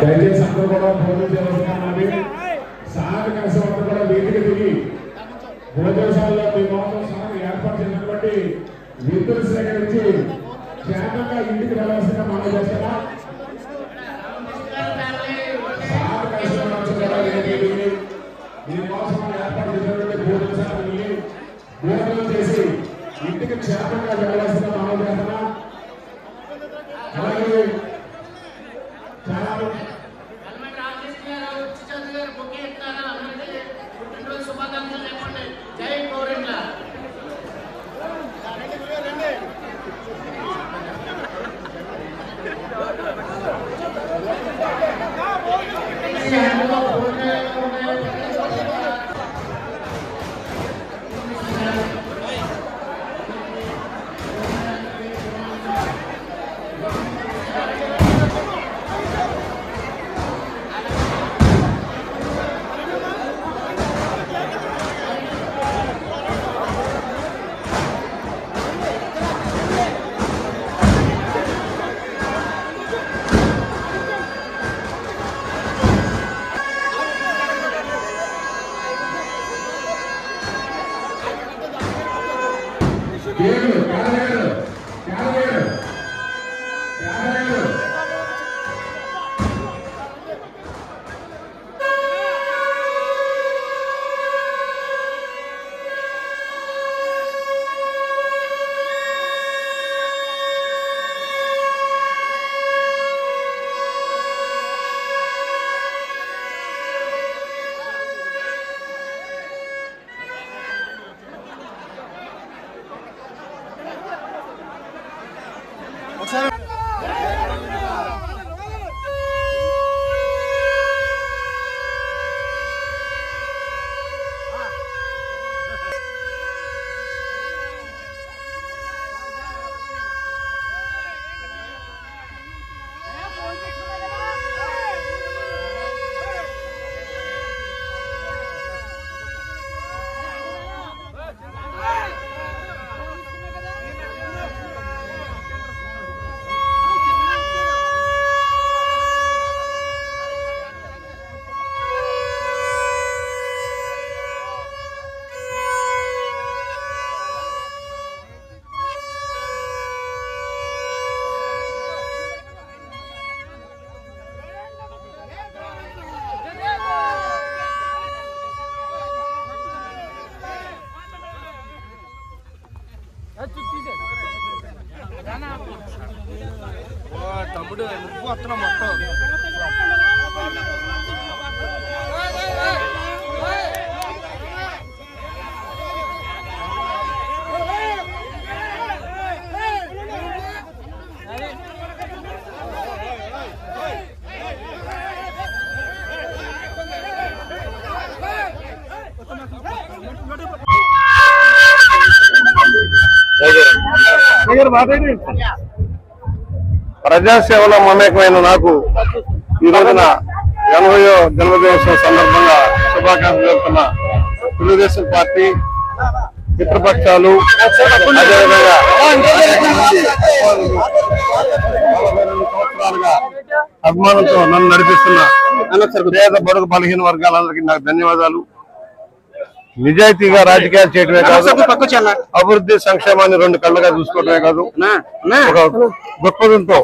దయచేసి అందరూ కూడా భోజనం చేస్తున్నామండి. సాయంత్రం కలిసి అందరూ కూడా వేదిక దిగి భోజనశాలలో మీ కోసం సాగు ఏర్పాటు చేసినటువంటి విద్యుత్ సేకరించి క్షేమంగా ఇంటికి వెళ్ళవలసిన మనం చేస్తారా? సాగు కలిసి మీ కోసం ఏర్పాటు చేసినటువంటి భోజనశాల వెళ్ళి భోజనం చేసి ఇంటికి క్షేమంగా వెళ్ళవలసిన మనం చేస్తారా? అలాగే తమ్ముడు నువ్వు వస్తున్నావు మొత్తం ప్రజాసేవలో మమేకమైన నాకు ఈ రోజున 80వ జన్మదినోత్సవం సందర్భంగా శుభాకాంక్షలు చెబుతున్న తెలుగుదేశం పార్టీ మిత్రపక్షాలు అదేవిధంగా సంవత్సరాలుగా అభిమానంతో నన్ను నడిపిస్తున్న పేద బడుగు బలహీన వర్గాలందరికీ నాకు ధన్యవాదాలు. నిజాయితీగా రాజకీయాలు చేయడమే కాదు, అభివృద్ధి సంక్షేమాన్ని రెండు కళ్ళగా చూసుకోవడమే కాదు, ఒక దృక్పథంతో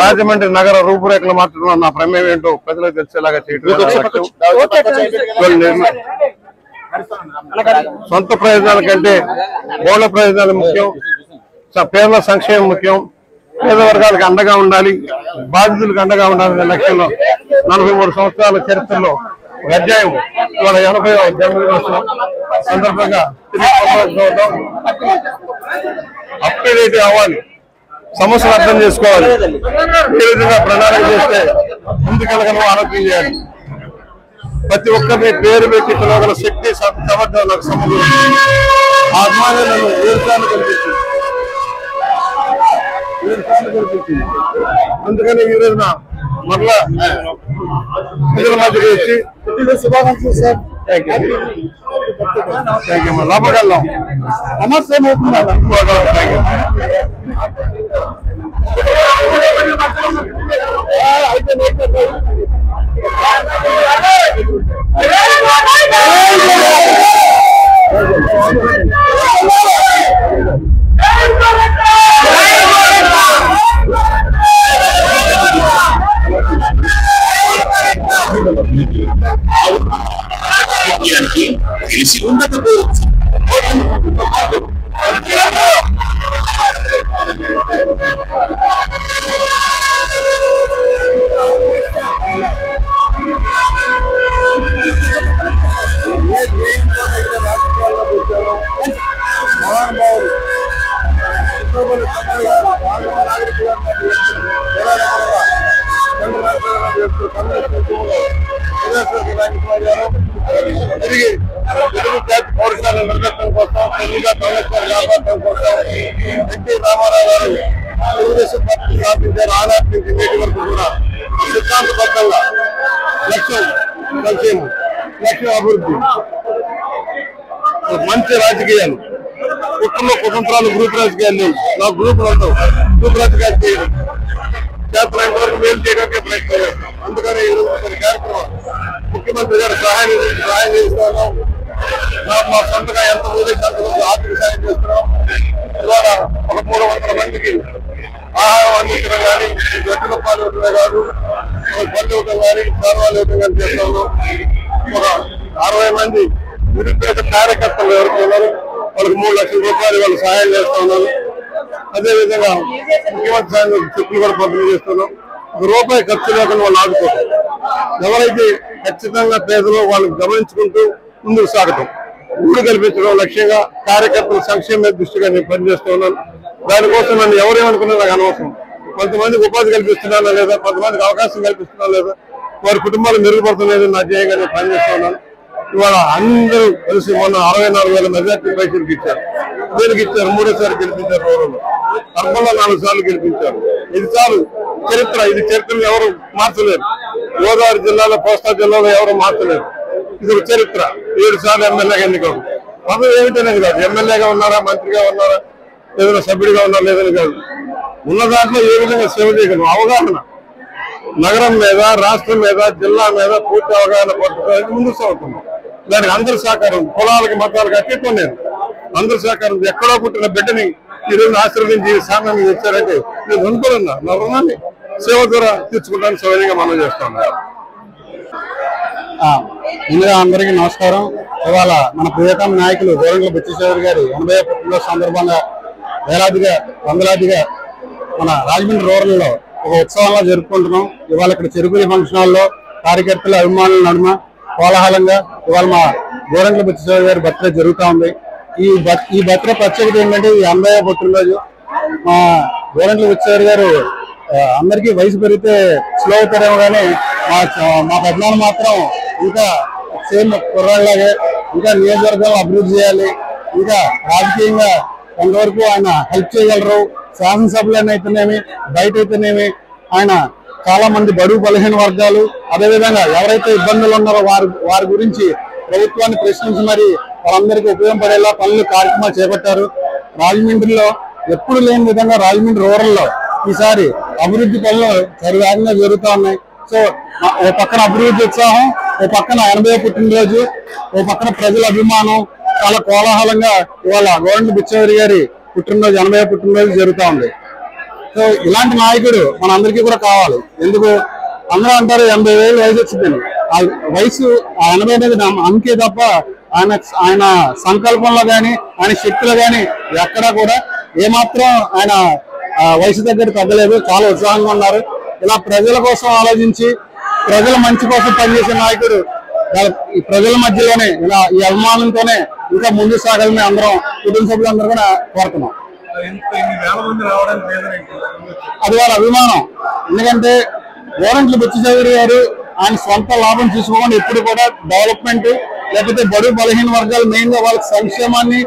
రాజమండ్రి నగర రూపురేఖలు మార్చడం నా ప్రమేయం ఏంటో ప్రజలకు తెలిసేలాగా చేయడం. సొంత ప్రయోజనాల కంటే బహుళ ప్రయోజనాలు ముఖ్యం, పేదల సంక్షేమం ముఖ్యం, పేద వర్గాలకు అండగా ఉండాలి, బాధితులకు అండగా ఉండాలనే లక్ష్యంలో 43 సంవత్సరాల చరిత్రలో ఒక అధ్యాయం ఇవాళ 80వ జన్మదినోత్సవం సందర్భంగా అప్డేట్ అవ్వాలి, సమస్యలు అర్థం చేసుకోవాలి, ఏ విధంగా ప్రణాళిక చేస్తే ముందుకెళ్ళగలమో ఆలోచన చేయాలి. ప్రతి ఒక్కరిని పేరు పెట్టి పిలవగల శక్తి సమర్థం నాకు సమకూరుతుంది. ఆ అభిమానం నన్ను 7 సార్లు కనిపిస్తుంది. అందుకని ఈ రోజున మరలా ప్రజల మధ్యకి వచ్చి శుభాకాంక్షలు సార్. Thank you. లోపలికి వెళ్దాం. నమస్తే. తెలిసి ఉండకపోవచ్చు. పౌరసాల నిర్వహణ కోసం ఎన్టీ రామారావు గారు తెలుగుదేశం పార్టీ స్థాపించారు. ఆనాటి నుంచి నేటి వరకు కూడా సిద్ధాంతబద్ధంగా లక్ష్యం సంక్షేమం, లక్ష్యం అభివృద్ధి, మంచి రాజకీయాలు, కుటుంబ కుటుంబాలు, గ్రూప్ రాజకీయాలు లేవు. నాకు గ్రూపులు ఉండవు. గ్రూప్ రాజకీయాలు చేయడం చేతనంత వరకు మేలు చేయడానికి ప్రయత్నం చేస్తాం. అందుకని ఈరోజు కార్యక్రమం ముఖ్యమంత్రి గారు సహాయం చేస్తా ఉన్నాం. మా సొంతగా ఎంత ఉద్దేశానికి ఆర్థిక సాయం చేస్తున్నాం. ఇవాళ 300 మందికి ఆహారం అందించడం కానీ, గట్టుల పాలు ఇవ్వడమే కాదు, పళ్ళు ఇవ్వడం కానీ, సర్వాలు ఇవ్వడం కానీ చేస్తా ఉన్నాం. ఒక 60 మంది నిరుపేద కార్యకర్తలు ఎవరికి ఉన్నారు వాళ్ళకి 3 లక్షల రూపాయలు వాళ్ళు సహాయం చేస్తా ఉన్నాను. అదేవిధంగా ముఖ్యమంత్రి సాయం చెప్పులు కూడా పంపిణీ చేస్తున్నాం. రూపాయి ఖర్చు లేకుండా వాళ్ళు ఆదుకోవడం, ఎవరైతే ఖచ్చితంగా పేదలో వాళ్ళని గమనించుకుంటూ ముందుకు సాగటం, ఊరు కల్పించడం లక్ష్యంగా కార్యకర్తల సంక్షేమ దృష్టిగా నేను పనిచేస్తూ ఉన్నాను. దానికోసం నన్ను ఎవరేమనుకున్నా నాకు అనవసరం. కొంతమందికి ఉపాధి కల్పిస్తున్నానా లేదా, కొంతమందికి అవకాశం కల్పిస్తున్నా లేదా, వారి కుటుంబాలు మెరుగుపడుతున్నాయి నా ధ్యేయంగా నేను పనిచేస్తూ ఉన్నాను. ఇవాళ అందరూ కలిసి మొన్న 64,000 మెజార్టీ పైసలకు ఇచ్చారు. దేనికి ఇచ్చారు? 3సారి గెలిపించారు. రూరల్లో అర్బన్లో 4 సార్లు గెలిపించారు. ఇది చాలు చరిత్ర. ఇది చరిత్రను ఎవరు మార్చలేరు. గోదావరి జిల్లాలో, కోస్తా జిల్లాలో ఎవరు మార్చలేరు. ఇది ఒక చరిత్ర. 7 సార్లు ఎమ్మెల్యేగా ఎన్నికలు. పదవి ఏమిటనేది కాదు, ఎమ్మెల్యేగా ఉన్నారా, మంత్రిగా ఉన్నారా, ఏదైనా సభ్యుడిగా ఉన్నారా లేదని కాదు, ఉన్న దాంట్లో ఏ విధంగా సేవ చేయగలం అవగాహన, నగరం మీద, రాష్ట్రం మీద, జిల్లా మీద పూర్తి అవగాహన పట్టుకోవడానికి ముందుకు సాగుతున్నాం. దానికి అందరి సహకారం, కులాలకి మతాలకు అతీతం లేదు. అందరి సహకారం. ఎక్కడో పుట్టిన బిడ్డని ఈ రోజు ఆశీర్వదించి సామాన్యం ఇచ్చారంటే నేను అనుకోనున్నా. నా రుణాన్ని సేవ ద్వారా తీర్చుకుంటానికి సౌకర్యంగా మనం చేస్తాం. ముందుగా అందరికీ నమస్కారం. ఇవాళ మన ప్రియతమ నాయకులు గోరంట్ల బుచ్చిచౌదరి గారి 80వ పుట్టినరోజు సందర్భంగా వేలాదిగా వందలాదిగా మన రాజమండ్రి రూరల్లో ఒక ఉత్సవంలా జరుపుకుంటున్నాం. ఇవాళ ఇక్కడ చెరుకురి ఫంక్షన్ హాల్లో కార్యకర్తల అభిమానుల నడుమ కోలాహలంగా ఇవాళ మా గోరంట్ల బుచ్చిచౌదరి గారి బర్త్డే జరుగుతూ ఉంది. ఈ బర్త్డే ప్రత్యేకత ఏంటంటే ఈ 80వ పుట్టినరోజు. మా గోరంట్ల బుచ్చిచౌదరి గారు అందరికీ వయసు పెరిగితే స్లో అవుతారేమో కానీ మా పెద్దనాన్న మాత్రం ఇంకా సేమ్ కుర్రాళ్ళలాగే ఇంకా నియోజకవర్గాలను అభివృద్ధి చేయాలి, ఇంకా రాజకీయంగా కొంతవరకు ఆయన హెల్ప్ చేయగలరు. శాసనసభలు అయితేనేమి, బయట అయితేనేమి ఆయన చాలా మంది బడుగు బలహీన వర్గాలు, అదేవిధంగా ఎవరైతే ఇబ్బందులు ఉన్నారో వారి గురించి ప్రభుత్వాన్ని ప్రశ్నించి మరి వాళ్ళందరికీ ఉపయోగపడేలా పనులు కార్యక్రమాలు చేపట్టారు. రాజమండ్రిలో ఎప్పుడు లేని విధంగా రాజమండ్రి రూరల్లో ఈసారి అభివృద్ధి పనులు వేగంగా జరుగుతూ ఉన్నాయి. సో ఓ పక్కన అభివృద్ధి ఉత్సాహం, ఓ పక్కన 80వ పుట్టినరోజు, ఓ పక్కన ప్రజల అభిమానం, చాలా కోలాహలంగా ఇవాళ గోరంట్ల బుచ్చిచౌదరి గారి పుట్టినరోజు 80వ పుట్టినరోజు జరుగుతూ ఉంది. సో ఇలాంటి నాయకుడు మనందరికీ కూడా కావాలి. ఎందుకు అందరూ అంటారు 80,000 వయసు వచ్చిందని. ఆ వయసు 80 అనేది అంకే తప్ప ఆయన సంకల్పంలో కానీ ఆయన శక్తిలో కానీ ఎక్కడా కూడా ఏమాత్రం ఆయన వయసు దగ్గర తగ్గలేదు. చాలా ఉత్సాహంగా ఉన్నారు. ఇలా ప్రజల కోసం ఆలోచించి ప్రజల మంచి కోసం పనిచేసే నాయకుడు ఈ ప్రజల మధ్యలోనే ఇలా ఈ అభిమానంతోనే ఇంకా ముందు సాగాలని అందరం కుటుంబ సభ్యులందరూ కూడా కోరుతున్నాం. అది వాళ్ళ అభిమానం. ఎందుకంటే గోరంట్ల బుచ్చిచౌదరి గారు ఆయన సొంత లాభం చూసుకోకుండా ఎప్పుడు కూడా డెవలప్మెంట్ లేకపోతే బడుగు బలహీన వర్గాలు మెయిన్ గా వాళ్ళ సంక్షేమాన్ని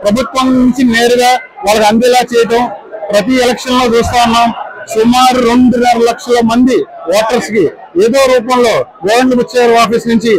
ప్రభుత్వం నుంచి నేరుగా వాళ్ళకి అందేలా చేయటం ప్రతి ఎలక్షన్ లో చూస్తా ఉన్నాం. సుమారు 2.5 లక్షల మంది ఓటర్స్ కి ఏదో రూపంలో గవర్నమెంట్ బుచ్చేర్ ఆఫీస్ నుంచి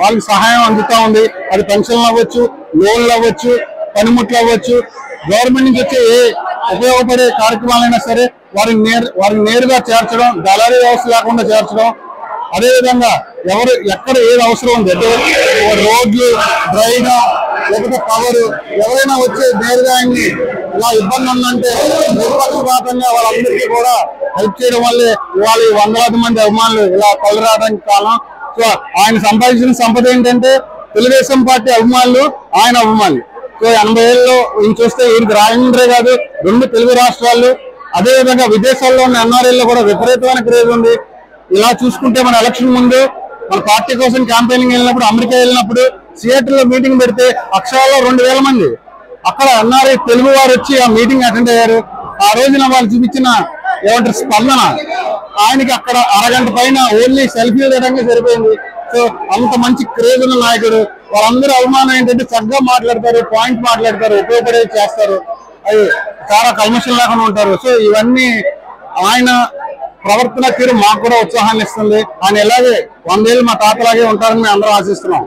వాళ్ళకి సహాయం అందుతా ఉంది. అది పెన్షన్లు అవ్వచ్చు, లోన్లు అవ్వచ్చు, పనిముట్లు అవ్వచ్చు, గవర్నమెంట్ నుంచి వచ్చే ఏ ఉపయోగపడే కార్యక్రమాలైనా సరే వారిని నేరుగా చేర్చడం, దళారీ వ్యవస్థ లేకుండా చేర్చడం. అదేవిధంగా ఎవరు ఎక్కడ ఏది అవసరం ఉంది అంటే రోడ్లు, డ్రైన్, లేకపోతే పవర్ ఎవరైనా వచ్చి నేరుగా ఆయన్ని ఇలా ఇబ్బంది ఉందంటే నిష్పక్షపాతంగా వాళ్ళందరికీ కూడా హెల్ప్ చేయడం వల్లే ఇవాళ 100,000 మంది అభిమానులు ఇలా కళ్ళు రావడానికి కారణం. సో ఆయన సంపాదించిన సంపద ఏంటంటే తెలుగుదేశం పార్టీ అభిమానులు, ఆయన అభిమానులు. సో 80 ఏళ్ళలో ఈయన చూస్తే ఈయనకి రాజమండ్రి కాదు 2 తెలుగు రాష్ట్రాలు, అదేవిధంగా విదేశాల్లో ఉన్న NRL కూడా విపరీతమైన క్రేజ్ ఉంది. ఇలా చూసుకుంటే మన ఎలక్షన్ ముందు మన పార్టీ కోసం క్యాంపెయినింగ్ వెళ్ళినప్పుడు, అమెరికా వెళ్ళినప్పుడు సియాటిల్ లో మీటింగ్ పెడితే అక్షరాల్లో 2,000 మంది అక్కడ NRI తెలుగు వారు వచ్చి ఆ మీటింగ్ అటెండ్ అయ్యారు. ఆ రోజున వాళ్ళు చూపించిన ఏమంటారు స్పందన, ఆయనకి అక్కడ అరగంట పైన ఓన్లీ సెల్ఫీ తీయడానికి సరిపోయింది. సో అంత మంచి క్రేజ్ ఉన్న నాయకుడు. వాళ్ళందరూ అభిమానం ఏంటంటే చక్కగా మాట్లాడతారు, పాయింట్ మాట్లాడతారు, ఉపయోగపడేది చేస్తారు, అది చాలా కల్మషం లేకుండా ఉంటారు. సో ఇవన్నీ ఆయన ప్రవర్తన తీరు మాకు కూడా ఉత్సాహాన్ని ఇస్తుంది. ఆయన ఎలాగే 100 ఏళ్ళు మా తాతలాగే ఉంటారని మేము అందరం ఆశిస్తున్నాం.